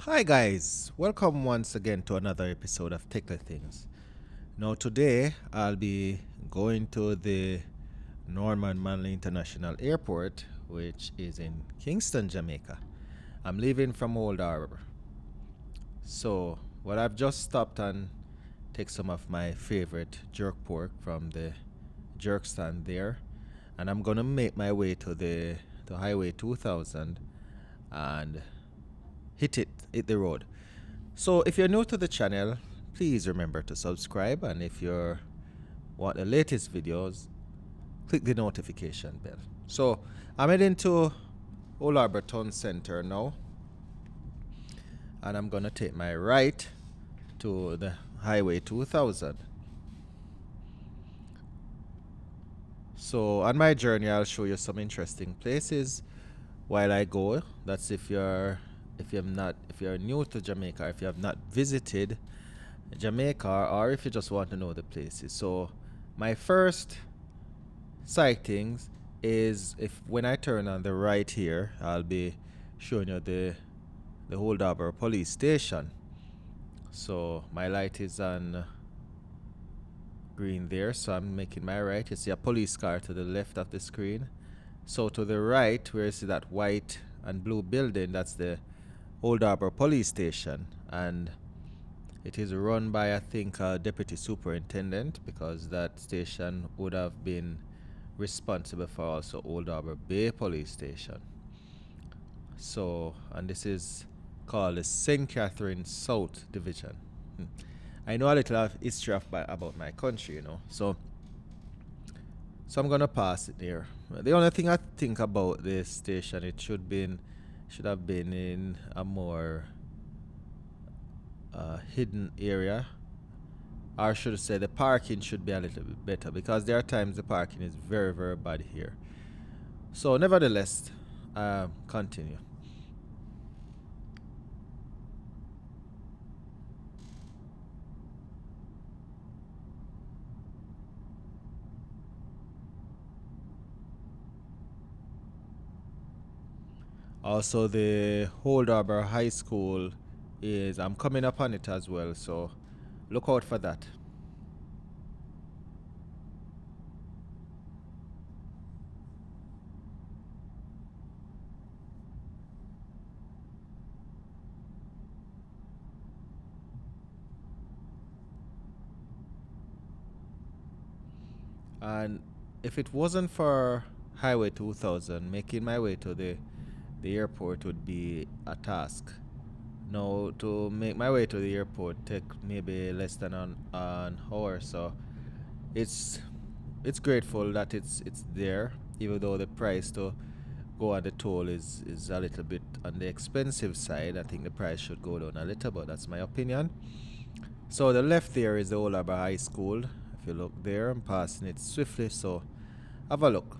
Hi guys, welcome once again to another episode of Tickler Things. Now today I'll be going to the Norman Manley International Airport, which is in Kingston, Jamaica. I'm leaving from Old Harbor. So what I've just stopped and take some of my favorite jerk pork from the jerk stand there, and I'm gonna make my way to the Highway 2000 and hit the road. So if you're new to the channel, please remember to subscribe, and if you want the latest videos, click the notification bell. So I'm heading to Old Harbor Town Center now, and I'm gonna take my right to the Highway 2000. So on my journey, I'll show you some interesting places while I go. That's if you're new to Jamaica, if you have not visited Jamaica, or if you just want to know the places. So my first sightings is if when I turn on the right here, I'll be showing you the Old Harbor police station. So my light is on green there, so I'm making my right. You see a police car to the left of the screen. So to the right, where you see that white and blue building, that's the Old Harbor police station, and it is run by, I think, a deputy superintendent, because that station would have been responsible for also Old Harbor Bay police station. So, and this is called the St. Catherine South Division. Hmm. I know a little of history about my country, So I'm gonna pass it there. The only thing I think about this station, it should have been in a more hidden area, or should I say the parking should be a little bit better, because there are times the parking is very, very bad here. So nevertheless, continue. Also, the Old Harbor High School I'm coming up on it as well, so look out for that. And if it wasn't for Highway 2000, making my way to the airport would be a task. Now, to make my way to the airport take maybe less than an hour, so it's it's grateful that it's there, even though the price to go on the toll is a little bit on the expensive side. I think the price should go down a little, but that's my opinion. So the left there is the Old Harbor High School. If you look there, I'm passing it swiftly, so have a look.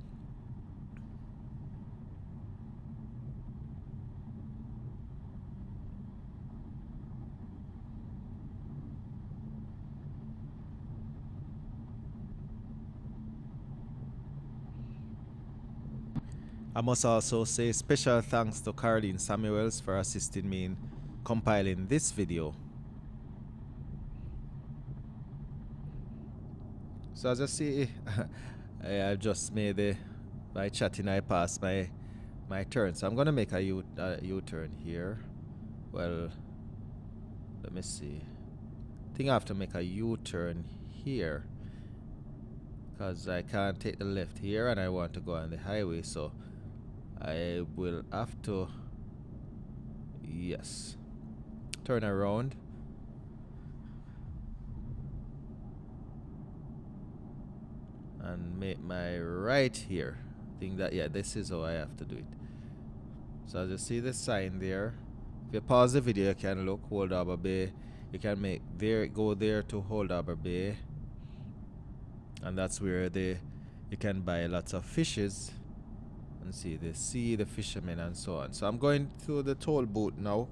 I must also say special thanks to Caroline Samuels for assisting me in compiling this video. So as you see, I just made by chatting I passed my turn. So I'm gonna make a U-turn here. Well, let me see. I think I have to make a U-turn here, because I can't take the left here and I want to go on the highway, so I will have to, yes, turn around and make my right here. I think that, yeah, this is how I have to do it. So as you see the sign there, if you pause the video, you can look Old Harbor Bay. You can go there to Old Harbor Bay, and that's where you can buy lots of fishes and see the fishermen and so on. So I'm going to the toll booth now.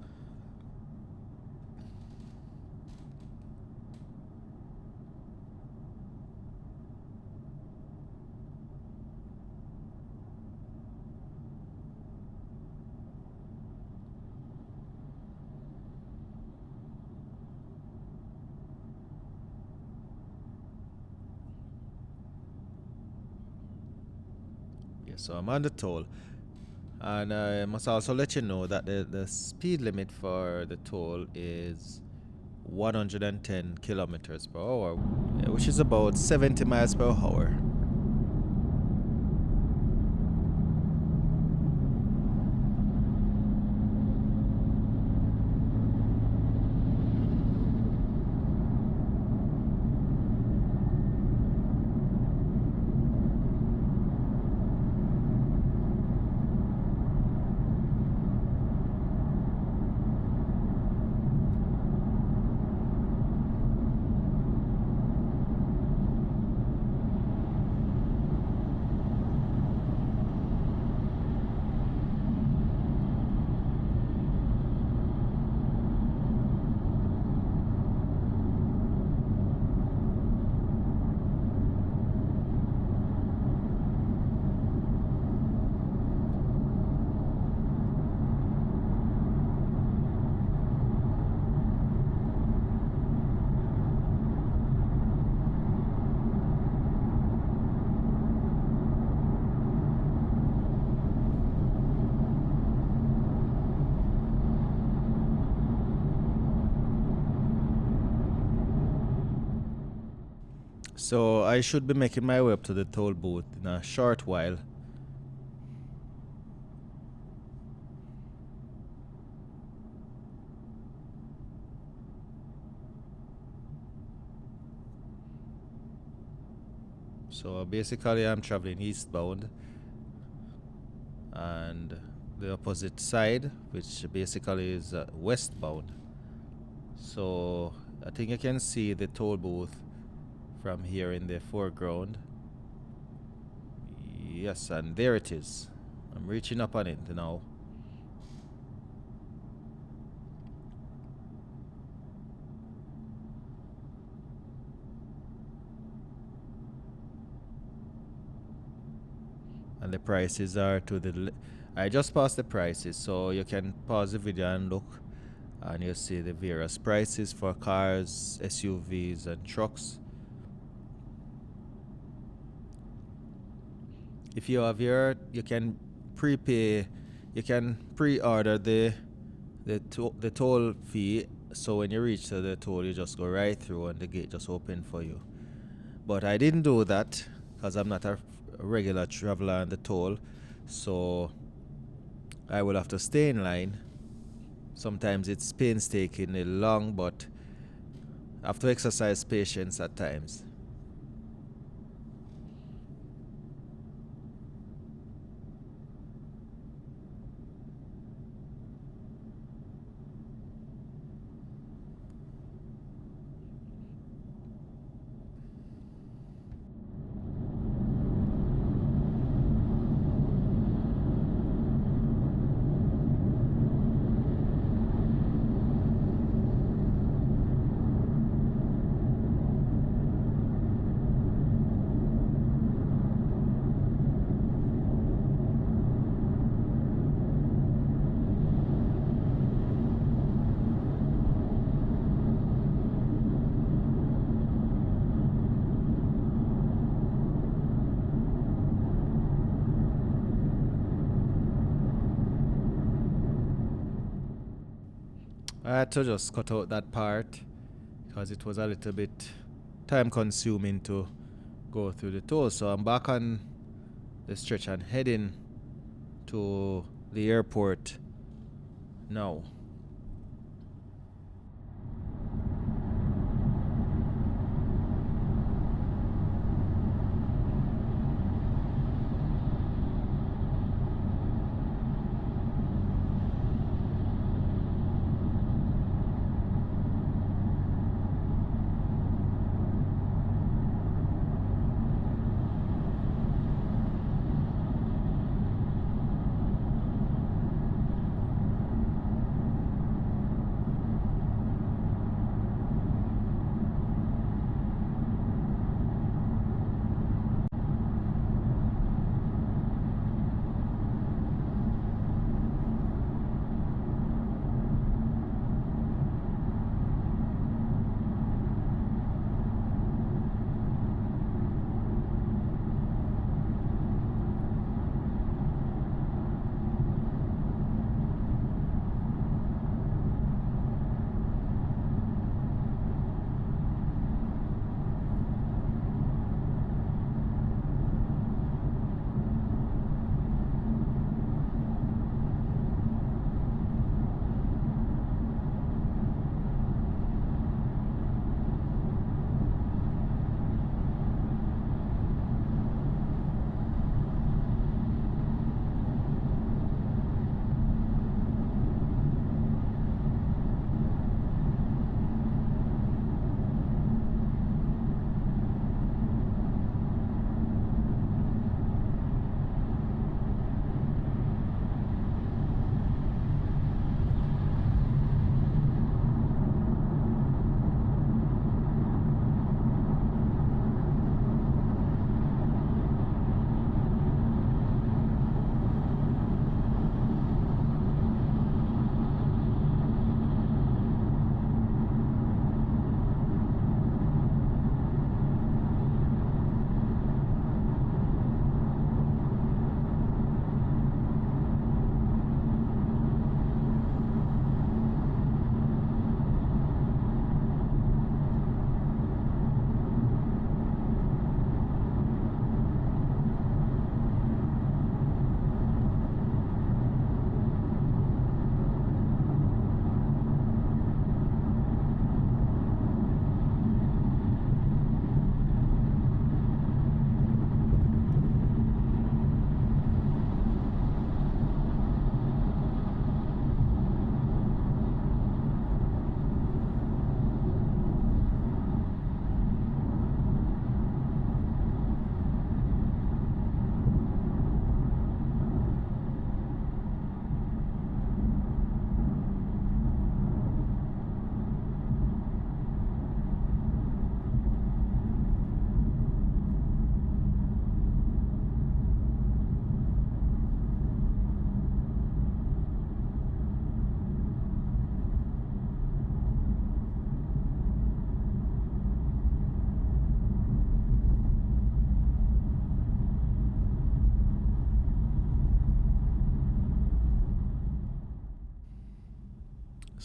Yeah, so I'm on the toll. And I must also let you know that the speed limit for the toll is 110 kilometers per hour, which is about 70 miles per hour. So I should be making my way up to the toll booth in a short while. So basically I'm traveling eastbound, and the opposite side, which basically is westbound. So I think you can see the toll booth from here in the foreground. Yes, and there it is. I'm reaching up on it now. And the prices are to the I just passed the prices, so you can pause the video and look, and you'll see the various prices for cars, SUVs, and trucks. If you have you can prepay, you can pre-order the toll fee. So when you reach to the toll, you just go right through, and the gate just open for you. But I didn't do that because I'm not a regular traveler on the toll, so I will have to stay in line. Sometimes it's painstakingly long, but I have to exercise patience at times. I had to just cut out that part because it was a little bit time consuming to go through the toll. So I'm back on the stretch and heading to the airport now.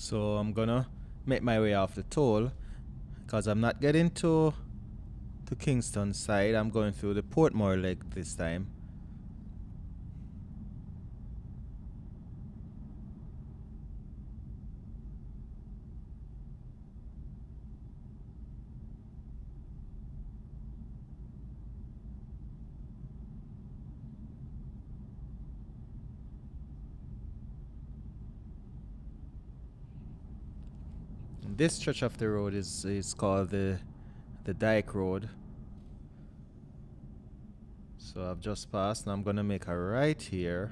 So I'm gonna make my way off the toll because I'm not getting to Kingston side. I'm going through the Portmore leg this time. This stretch of the road is called the Dyke Road. So I've just passed. Now I'm gonna make a right here.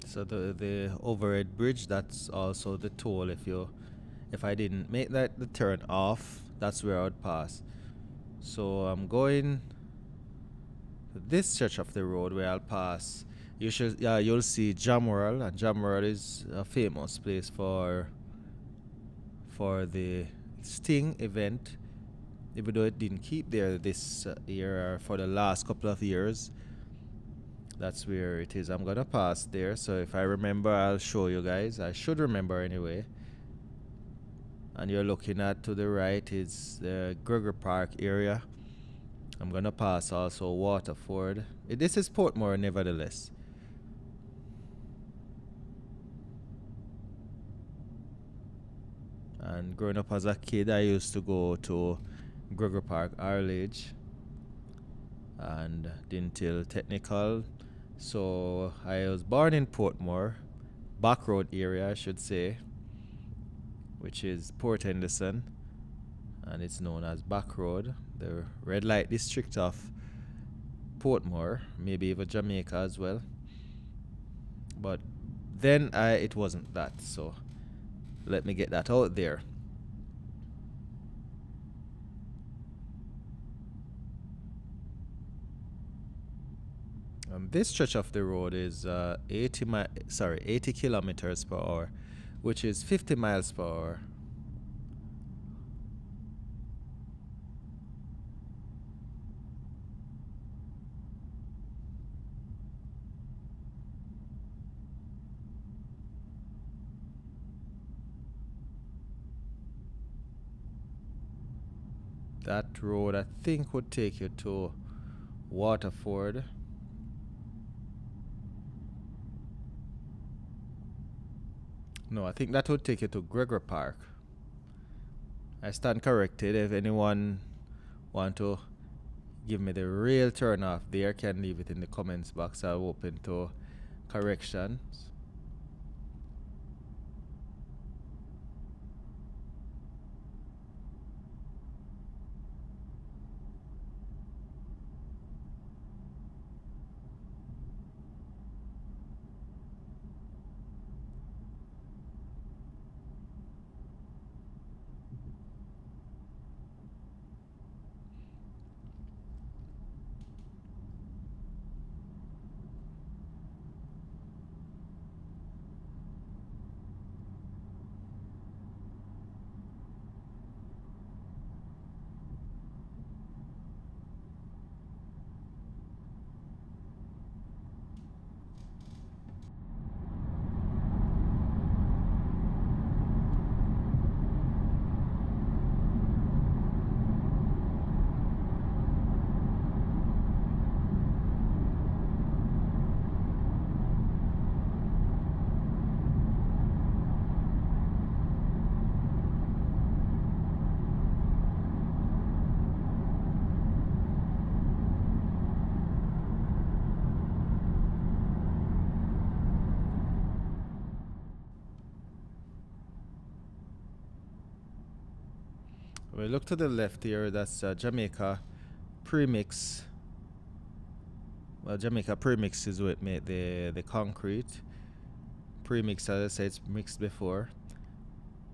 So the overhead bridge, that's also the toll. If I didn't make that the turn off, that's where I would pass. So I'm going to this stretch of the road where I'll pass. You'll see Jamaica, and Jamaica is a famous place for the Sting event. Even though it didn't keep there this year or for the last couple of years, that's where it is. I'm gonna pass there. So if I remember, I'll show you guys. I should remember anyway. And you're looking at to the right is the Gregor Park area. I'm gonna pass also Waterford. This is Portmore, nevertheless. And growing up as a kid, I used to go to Gregor Park, Arledge, and Dintil Technical. So I was born in Portmore, Back Road area, I should say, which is Port Henderson, and it's known as Back Road, the red light district of Portmore, maybe even Jamaica as well. But then it wasn't that, so let me get that out there. This stretch of the road is 80 kilometers per hour, which is 50 miles per hour. That road, I think, would take you to Waterford. No, I think that would take you to Gregor Park. I stand corrected. If anyone want to give me the real turn off there, can leave it in the comments box. I'm open to corrections. We look to the left here, that's Jamaica premix Well, Jamaica premixes with make the concrete. Premix, as I said, it's mixed before.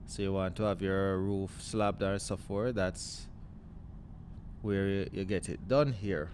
So you want to have your roof slabbed or so forth. That's where you get it done here.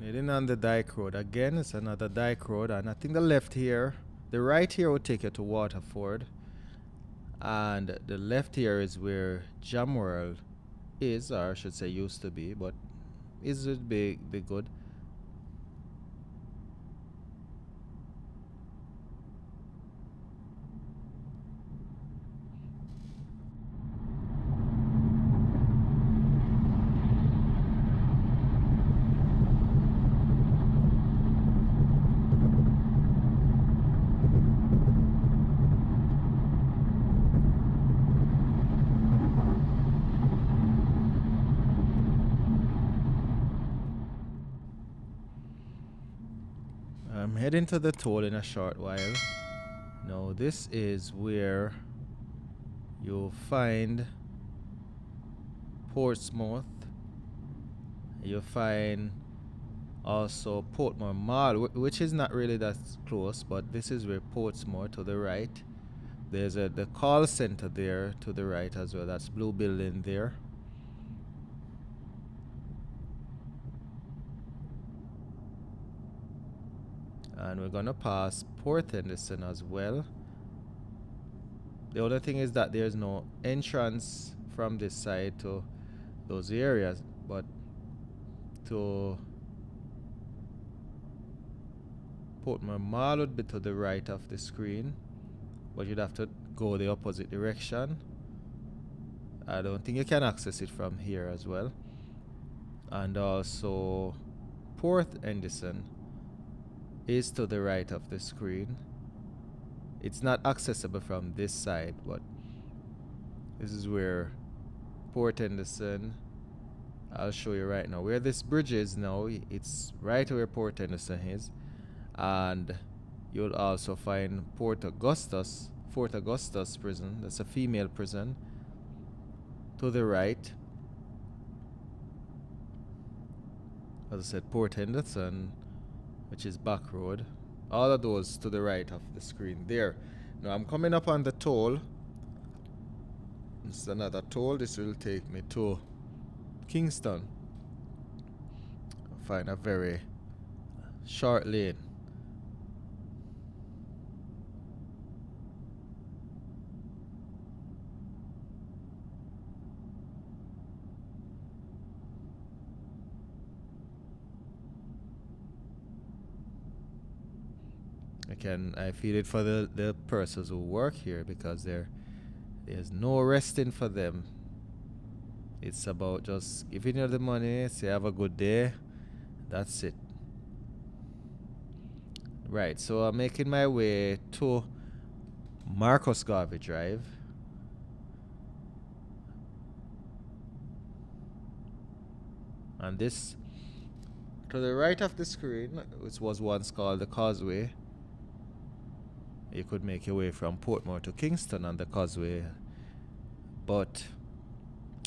Heading on the Dyke Road again. It's another Dyke Road, and I think the left here, the right here will take you to Waterford, and the left here is where Jamworld is, or I should say used to be, but is it be good? I'm heading to the toll in a short while. Now this is where you'll find Portsmouth. You'll find also Portmore Mall, which is not really that close, but this is where Portsmore to the right. There's the call center there to the right as well. That's blue building there. And we're gonna pass Port Henderson as well. The other thing is that there's no entrance from this side to those areas, but to Portmore Mall would be to the right of the screen, but you'd have to go the opposite direction. I don't think you can access it from here as well. And also Port Henderson is to the right of the screen. It's not accessible from this side, but this is where Port Henderson, I'll show you right now where this bridge is now. It's right where Port Henderson is, and you'll also find Fort Augustus prison. That's a female prison to the right. As I said, Port Henderson, which is back road. All of those to the right of the screen there. Now I'm coming up on the toll. This is another toll. This will take me to Kingston. I'll find a very short lane. I feel it for the persons who work here, because there's no resting for them. It's about just giving you the money, say have a good day. That's it. Right, so I'm making my way to Marcus Garvey Drive. And this, to the right of the screen, which was once called the Causeway, you could make your way from Portmore to Kingston on the Causeway, but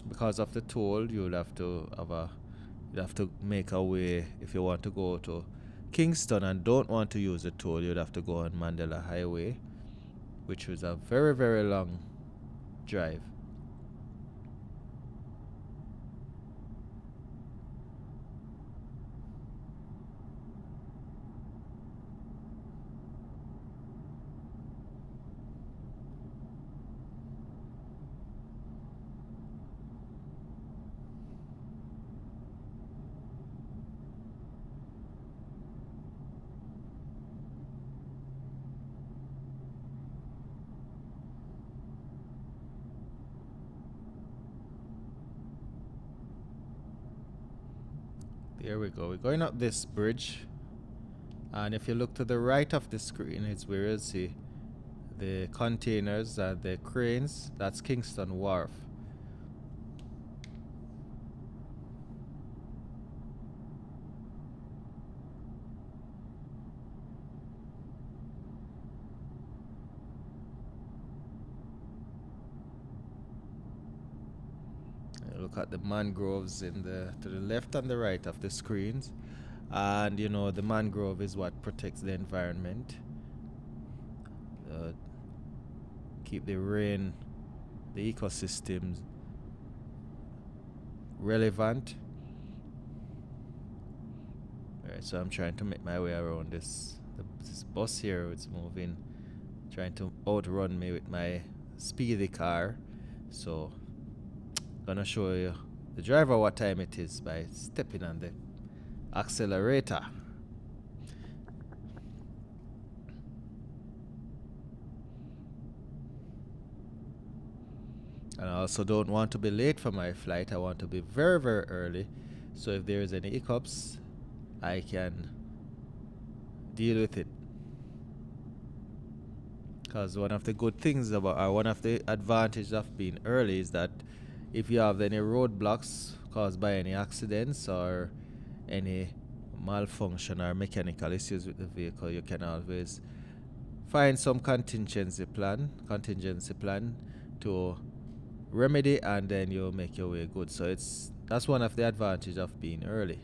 because of the toll, you'll have to make a way. If you want to go to Kingston and don't want to use the toll, you'd have to go on Mandela Highway, which was a very, very long drive. Here we go. We're going up this bridge. And if you look to the right of the screen, it's where you'll see the containers and the cranes. That's Kingston Wharf. Look at the mangroves in the to the left and the right of the screens, and you know the mangrove is what protects the environment, uh, keep the rain, the ecosystems relevant. Alright, so I'm trying to make my way around this bus here. It's moving, trying to outrun me with my speedy car. So gonna show you the driver what time it is by stepping on the accelerator. And I also don't want to be late for my flight. I want to be very, very early. So if there is any hiccups, I can deal with it. Because one of the good things about, or one of the advantages of being early is that if you have any roadblocks caused by any accidents or any malfunction or mechanical issues with the vehicle, you can always find some contingency plan to remedy, and then you'll make your way good. So that's one of the advantages of being early.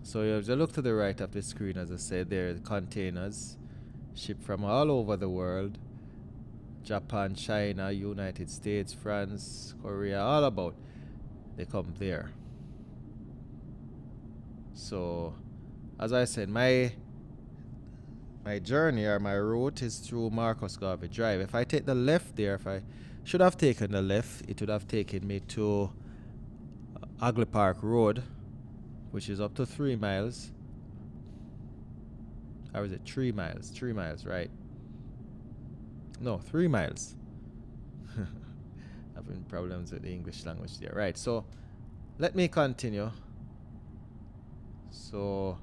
So if you look to the right of the screen, as I said, there are containers shipped from all over the world. Japan, China, United States, France, Korea, all about. They come there. So, as I said, my journey or my route is through Marcus Garvey Drive. If I take the left there, if I should have taken the left, it would have taken me to Agley Park Road, which is up to 3 miles. Or is it 3 miles? 3 miles, right? No, 3 miles. Having problems with the English language there. Right, so let me continue. So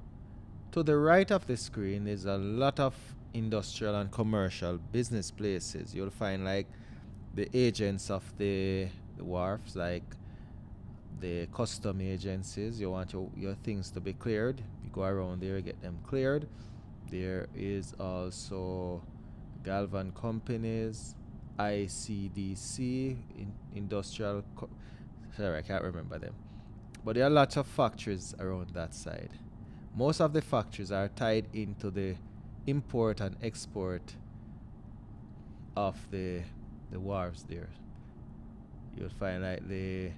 to the right of the screen is a lot of industrial and commercial business places. You'll find like the agents of the wharfs, like the custom agencies. You want your things to be cleared. You go around there, get them cleared. There is also Galvan companies, ICDC, industrial. Sorry, I can't remember them. But there are lots of factories around that side. Most of the factories are tied into the import and export of the wharves there. You'll find like the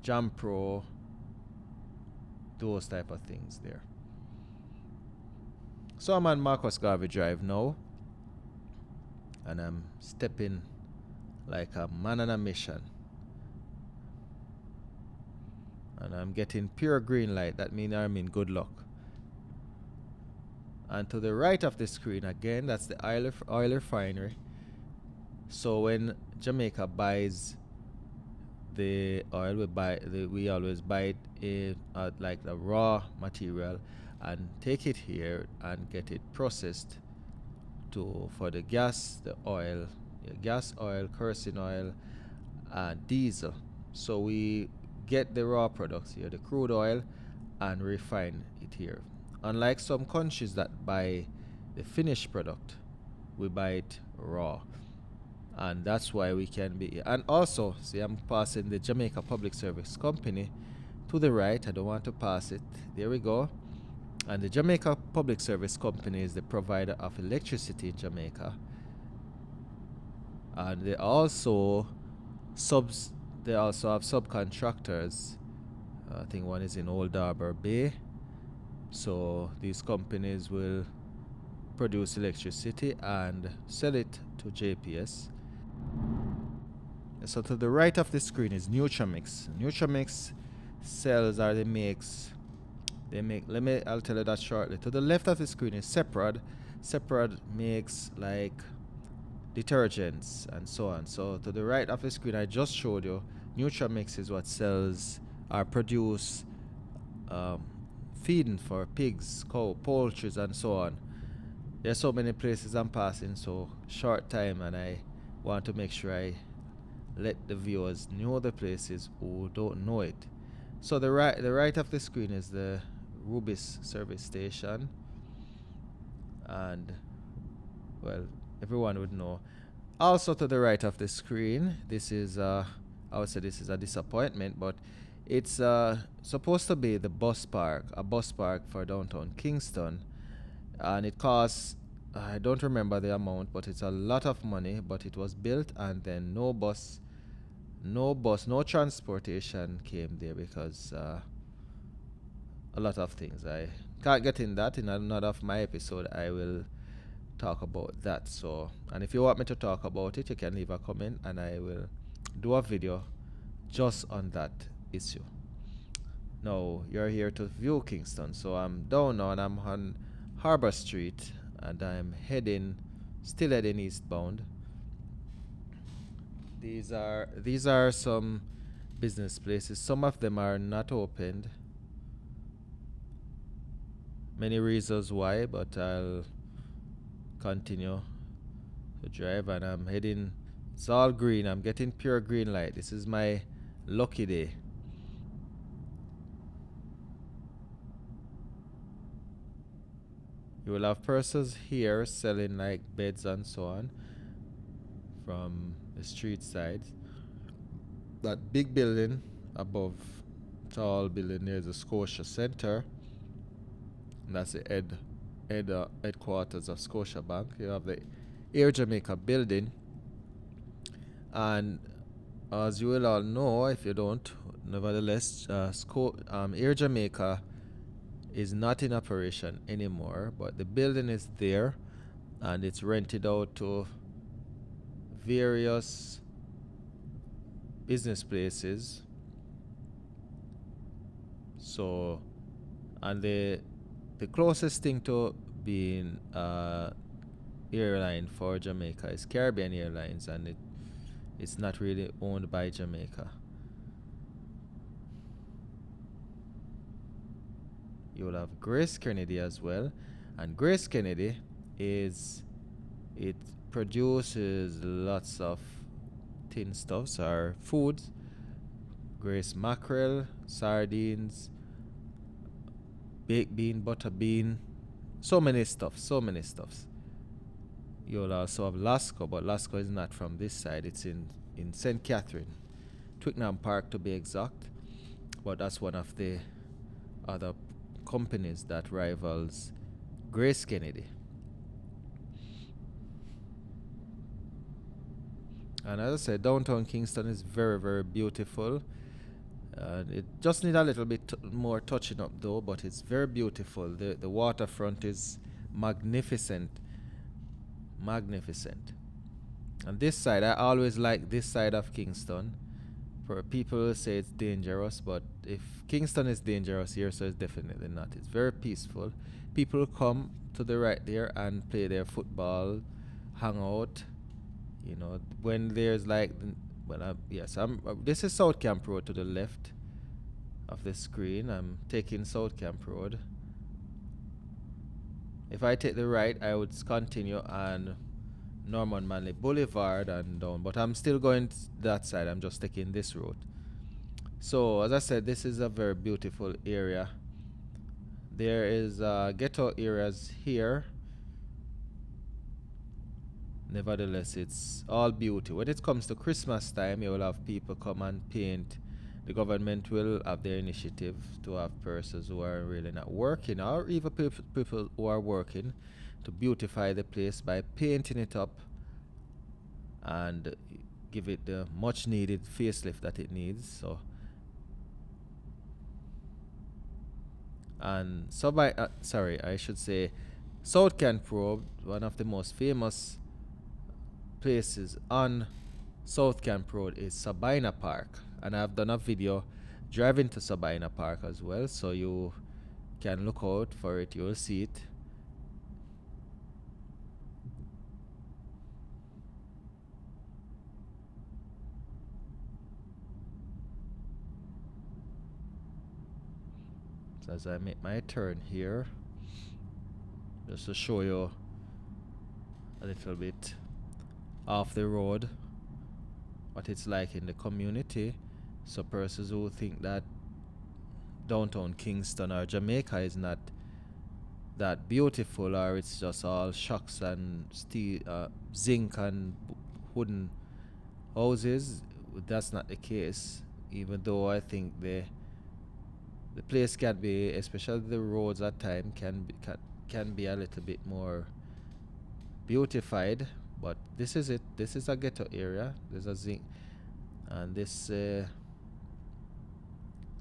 Jam Pro, those type of things there. So I'm on Marcus Garvey Drive now, and I'm stepping like a man on a mission. And I'm getting pure green light. That means I'm in good luck. And to the right of the screen again, that's the oil refinery. So when Jamaica buys the oil, we always buy it like the raw material and take it here and get it processed for the gas, the oil, gas oil, kerosene oil, and diesel. So we get the raw products here, the crude oil, and refine it here. Unlike some countries that buy the finished product, we buy it raw. And that's why we can be here. And also, see, I'm passing the Jamaica Public Service Company to the right. I don't want to pass it. There we go. And the Jamaica Public Service Company is the provider of electricity in Jamaica. And they also have subcontractors. I think one is in Old Harbour Bay. So these companies will produce electricity and sell it to JPS. So to the right of the screen is Nutramix. Nutramix sells or they makes. I'll tell you that shortly. To the left of the screen is Seprod. Seprod makes like detergents and so on. So to the right of the screen I just showed you, Nutramix is what sells or produce feeding for pigs, cow, poultry, and so on. There's so many places I'm passing so short time, and I want to make sure I let the viewers know the places who don't know it. So the right of the screen is the Rubis service station, and well, everyone would know. Also to the right of the screen, this is I would say this is a disappointment, but it's supposed to be the bus park, a bus park for downtown Kingston, and it costs, I don't remember the amount, but it's a lot of money. But it was built, and then no transportation came there because a lot of things. I can't get in that. In another of my episode, I will talk about that. So, and if you want me to talk about it, you can leave a comment, and I will do a video just on that issue. Now, you're here to view Kingston, so I'm down now and I'm on Harbor Street, and I'm still heading eastbound. These are some business places. Some of them are not opened. Many reasons why, but I'll continue to drive, and I'm heading. It's all green. I'm getting pure green light. This is my lucky day. You will have persons here selling like beds and so on from the street side. That big building above, tall building, there's a Scotia Center. And that's the headquarters of Scotia Bank. You have the Air Jamaica building. And as you will all know, if you don't, nevertheless, Air Jamaica is not in operation anymore, but the building is there, and it's rented out to various business places. So, and the closest thing to being airline for Jamaica is Caribbean Airlines, and it's not really owned by Jamaica. You will have Grace Kennedy as well, and Grace Kennedy it produces lots of tin stuffs or foods. Grace mackerel, sardines, baked bean, butter bean, so many stuffs. You'll also have Lasco, but Lasco is not from this side. It's in St. Catherine, Twickenham Park to be exact. But that's one of the other companies that rivals Grace Kennedy. And as I said, downtown Kingston is very, very beautiful. It just needs a little bit more touching up though, but it's very beautiful. The waterfront is magnificent. Magnificent. And this side, I always like this side of Kingston. For people who say it's dangerous, but if Kingston is dangerous here, so it's definitely not. It's very peaceful. People come to the right there and play their football, hang out. You know, when there's like, yes, this is South Camp Road to the left of the screen. I'm taking South Camp Road. If I take the right, I would continue on Norman Manley Boulevard and down, but I'm still going that side. I'm just taking this route. So, as I said, this is a very beautiful area. There is ghetto areas here. Nevertheless, it's all beauty. When it comes to Christmas time, you will have people come and paint. The government will have their initiative to have persons who are really not working, or even people who are working, to beautify the place by painting it up and give it the much needed facelift that it needs. So, and I should say, South Camp Road, one of the most famous places on South Camp Road is Sabina Park, and I've done a video driving to Sabina Park as well, so you can look out for it. You'll see it. So as I make my turn here, just to show you a little bit off the road what it's like in the community. So persons who think that downtown Kingston or Jamaica is not that beautiful, or it's just all shocks and steel, zinc and wooden houses, that's not the case. Even though I think the place can be, especially the roads at time, can be a little bit more beautified. But this is it. This is a ghetto area. There's a zinc, and this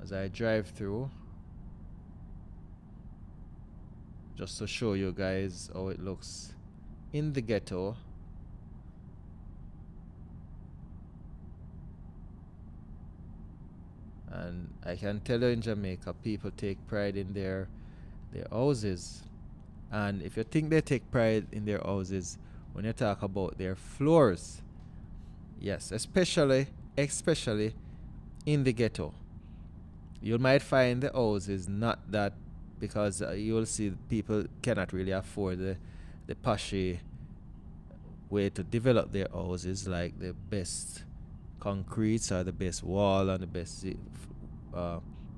as I drive through, just to show you guys how it looks in the ghetto. And I can tell you, in Jamaica, people take pride in their houses. And if you think they take pride in their houses, when you talk about their floors, yes, especially in the ghetto, you might find the houses not that, because you will see people cannot really afford the poshy way to develop their houses, like the best concretes or the best wall and the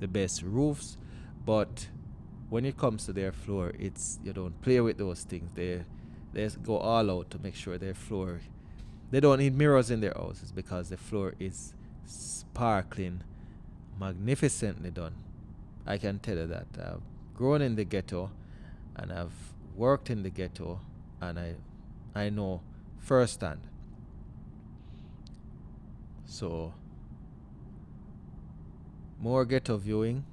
best roofs. But when it comes to their floor, it's, you don't play with those things. They go all out to make sure their floor, they don't need mirrors in their houses, because the floor is sparkling, magnificently done. I can tell you that. I've grown in the ghetto and I've worked in the ghetto, and I know firsthand. So more ghetto viewing.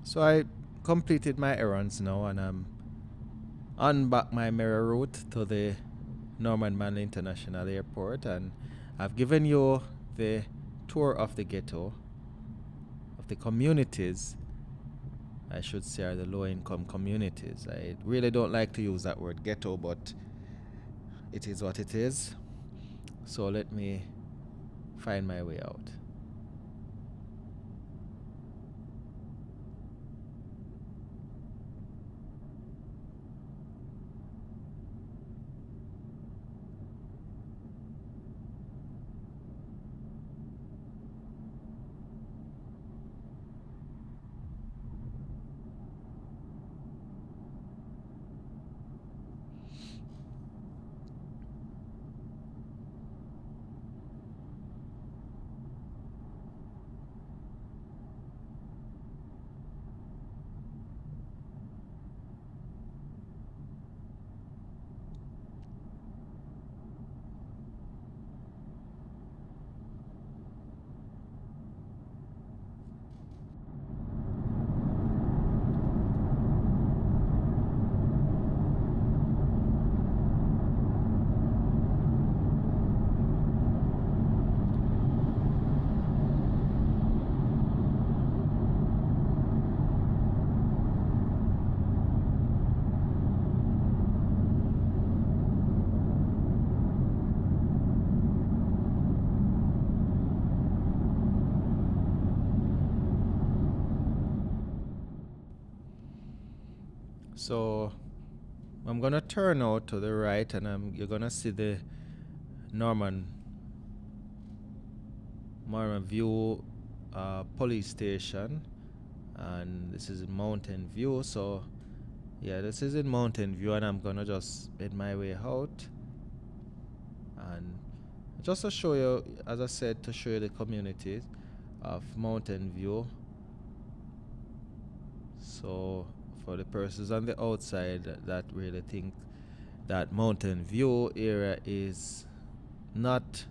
So I completed my errands now, and I'm on back my mirror route to the Norman Manley International Airport, and I've given you the tour of the ghetto, of the communities, I should say, are the low income communities. I really don't like to use that word ghetto, but it is what it is. So let me find my way out. So I'm gonna turn out to the right, and you're gonna see the Norman Norman View police station, and this is Mountain View. So Yeah, this is in Mountain View, and I'm gonna just make my way out and just to show you, as I said, to show you the communities of Mountain View. So for the persons on the outside that really think that Mountain View area is not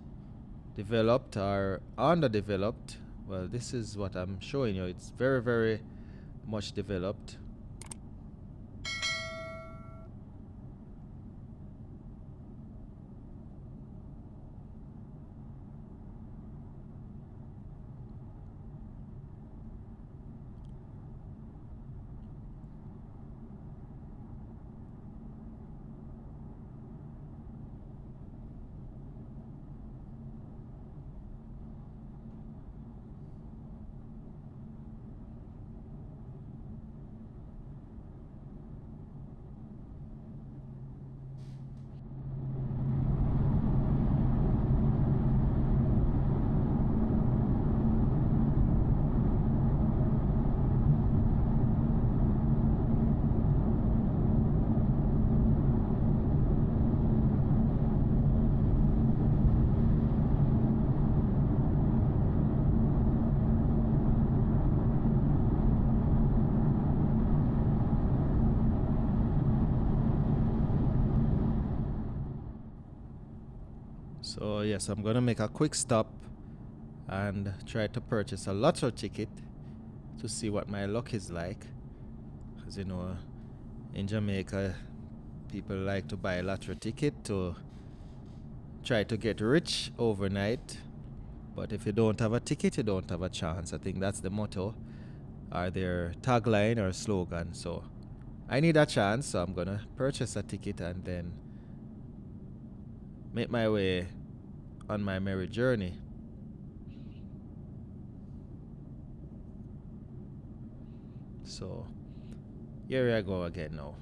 developed or underdeveloped, well, this is what I'm showing you. It's very, very much developed. So yes, I'm gonna make a quick stop and try to purchase a lotto ticket to see what my luck is like. Because in Jamaica, people like to buy a lottery ticket to try to get rich overnight. But if you don't have a ticket, you don't have a chance. I think that's the motto, or their tagline or slogan. So I need a chance, so I'm gonna purchase a ticket and then make my way on my merry journey. So here I go again now.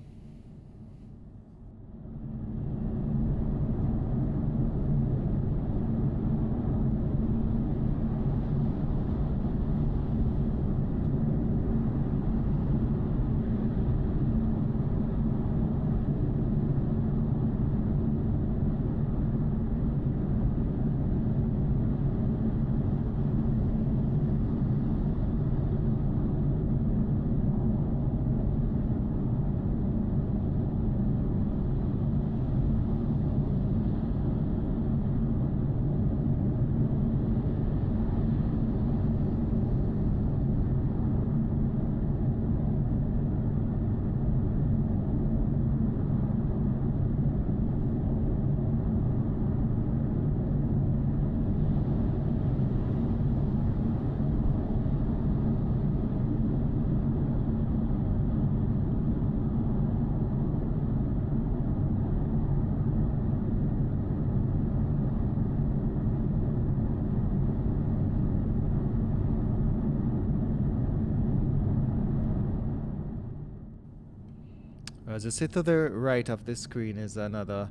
As you see to the right of the screen is another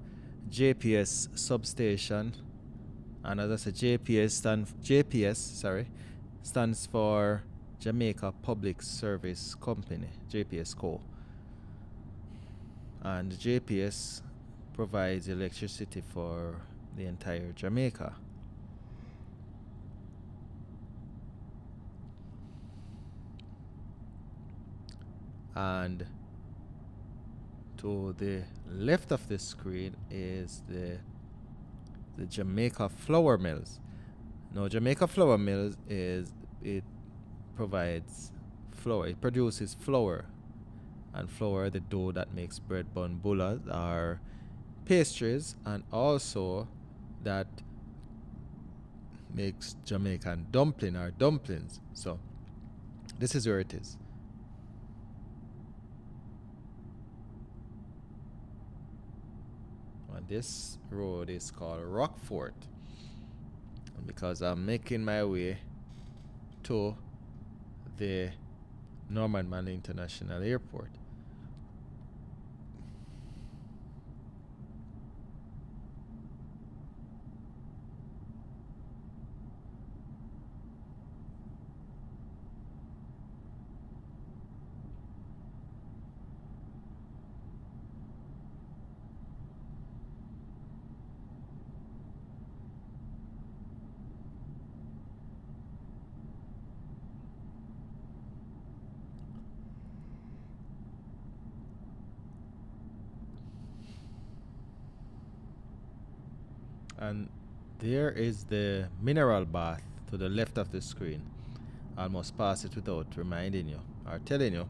JPS substation. And as I said, JPS, sorry, stands for Jamaica Public Service Company, JPS Co. And JPS provides electricity for the entire Jamaica. And to the left of the screen is the Jamaica Flour Mills. Now, Jamaica Flour Mills it provides flour. It produces flour, and flour, the dough that makes bread bun bullas or pastries, and also that makes Jamaican dumpling or dumplings. So this is where it is. And this road is called Rockfort. And because I'm making my way to the Norman Man International Airport. And there is the mineral bath to the left of the screen. Almost pass it without reminding you or telling you.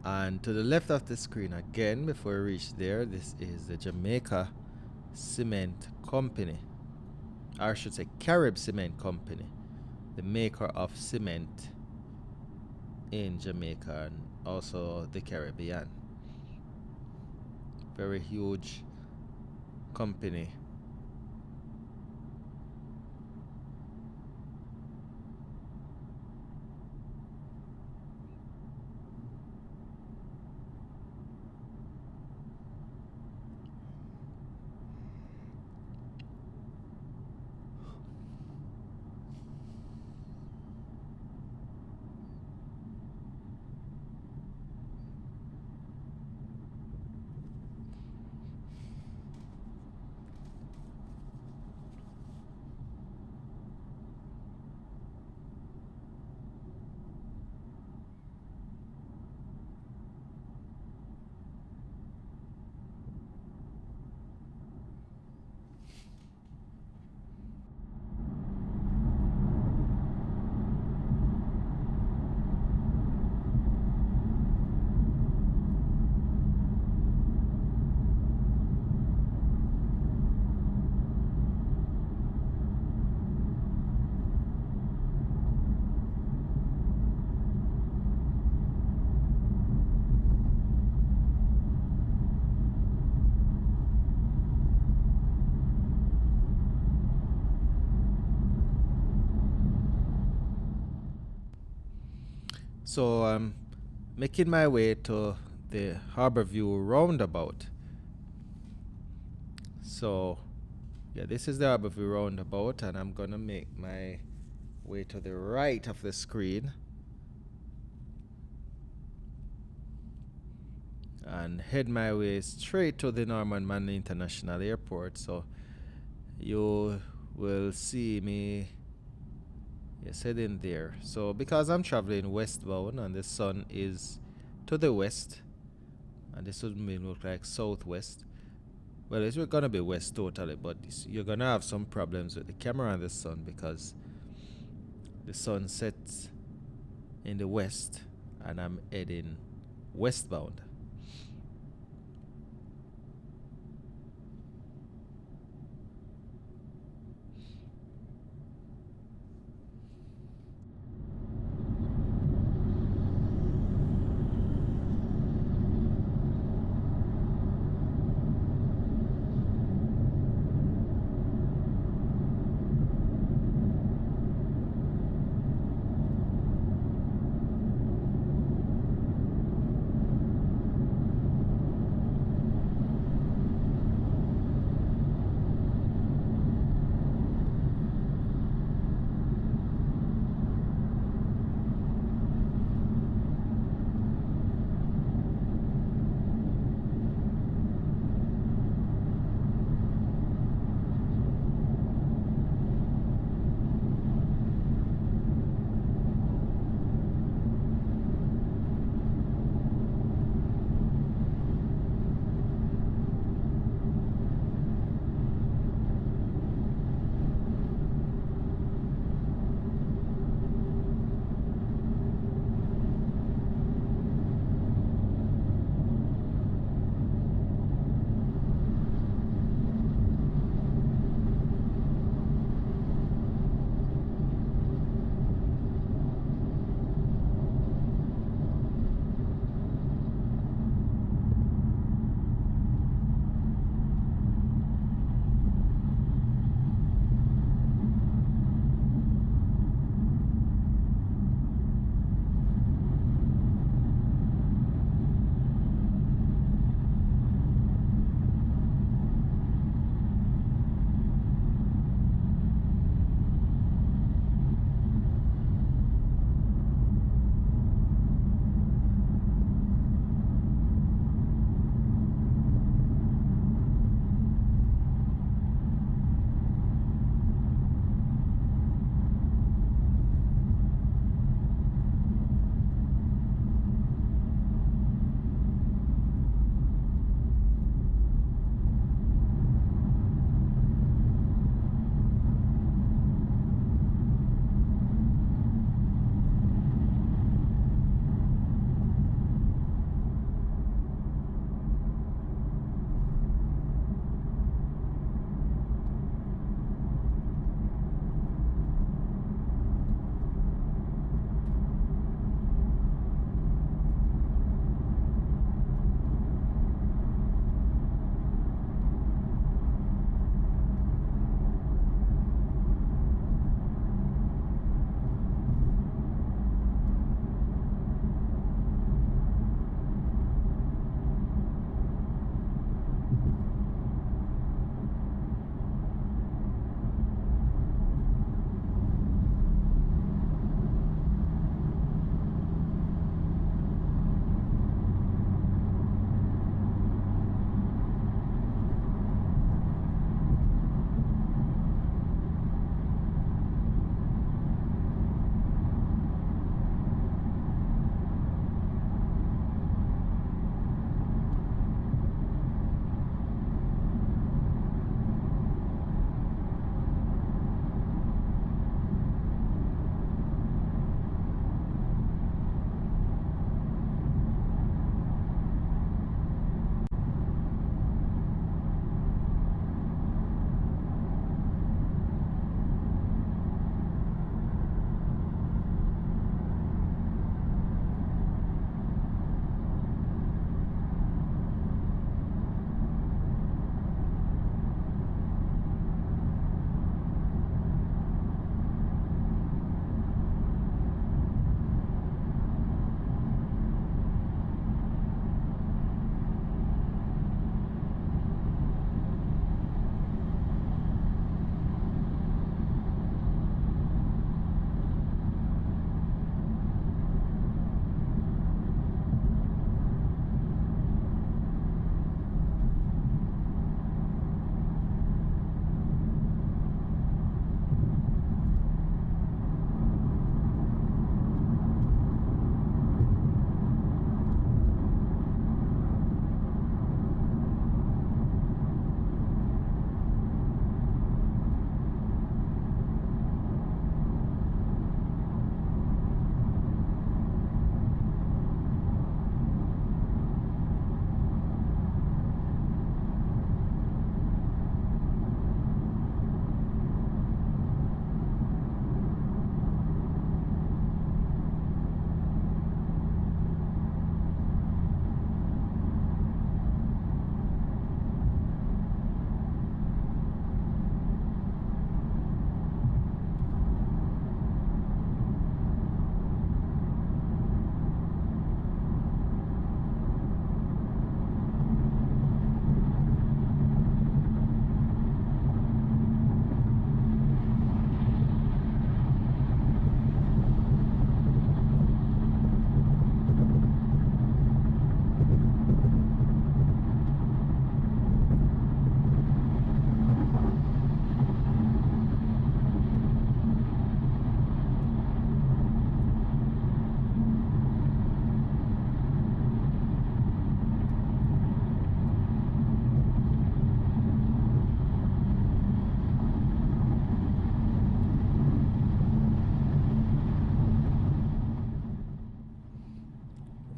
And to the left of the screen again, before we reach there, this is the Jamaica Cement Company, or I should say Carib Cement Company, the maker of cement in Jamaica and also the Caribbean. Very huge company. So I'm making my way to the Harborview roundabout. So yeah, this is the Harborview roundabout, and I'm gonna make my way to the right of the screen and head my way straight to the Norman Manley International Airport. So you will see me, yes, heading there. So because I'm traveling westbound and the sun is to the west, and this would mean look like southwest. Well, it's gonna be west totally, but you're gonna have some problems with the camera and the sun because the sun sets in the west and I'm heading westbound.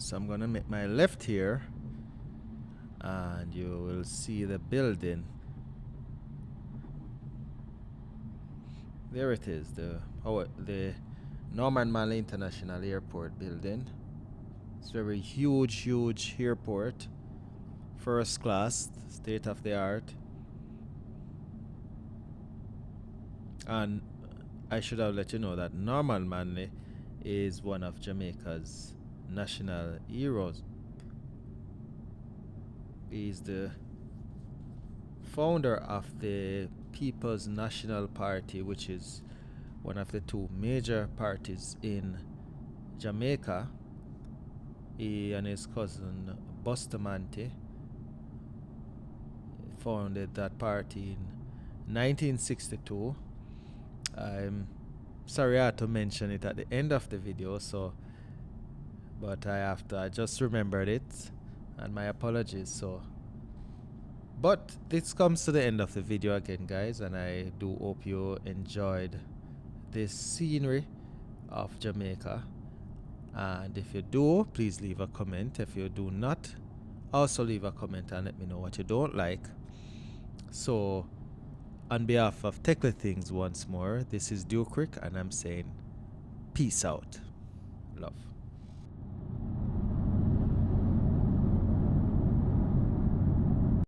So I'm gonna make my left here, and you will see the building. There it is, the Norman Manley International Airport building. It's a very huge airport, first class, state of the art. And I should have let you know that Norman Manley is one of Jamaica's national heroes. He's the founder of the People's National Party, which is one of the two major parties in Jamaica. He and his cousin Bustamante founded that party in 1962. I'm sorry I had to mention it at the end of the video, but I just remembered it, and my apologies. But this comes to the end of the video again, guys, and I do hope you enjoyed this scenery of Jamaica. And if you do, please leave a comment. If you do not, also leave a comment and let me know what you don't like. So, on behalf of Techly Things once more, this is Duke Rick, and I'm saying peace out. Love.